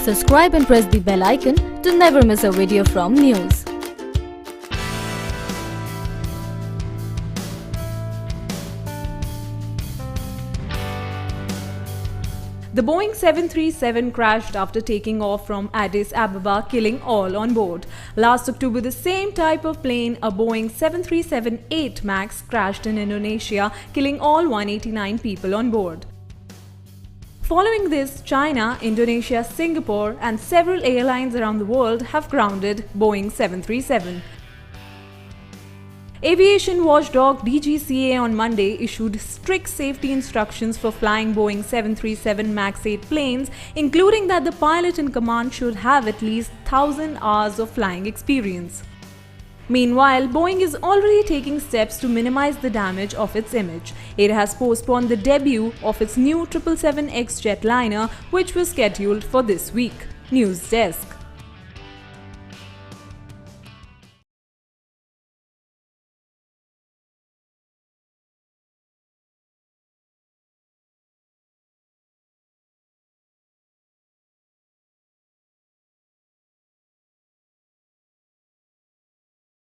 Subscribe and press the bell icon to never miss a video from NYOOOZ. The Boeing 737 crashed after taking off from Addis Ababa, killing all on board. Last October, the same type of plane, a Boeing 737-8 MAX, crashed in Indonesia, killing all 189 people on board. Following this, China, Indonesia, Singapore, and several airlines around the world have grounded Boeing 737. Aviation watchdog DGCA on Monday issued strict safety instructions for flying Boeing 737 MAX 8 planes, including that the pilot in command should have at least 1,000 hours of flying experience. Meanwhile, Boeing is already taking steps to minimize the damage of its image. It has postponed the debut of its new 777X jetliner, which was scheduled for this week. NYOOOZ Desk.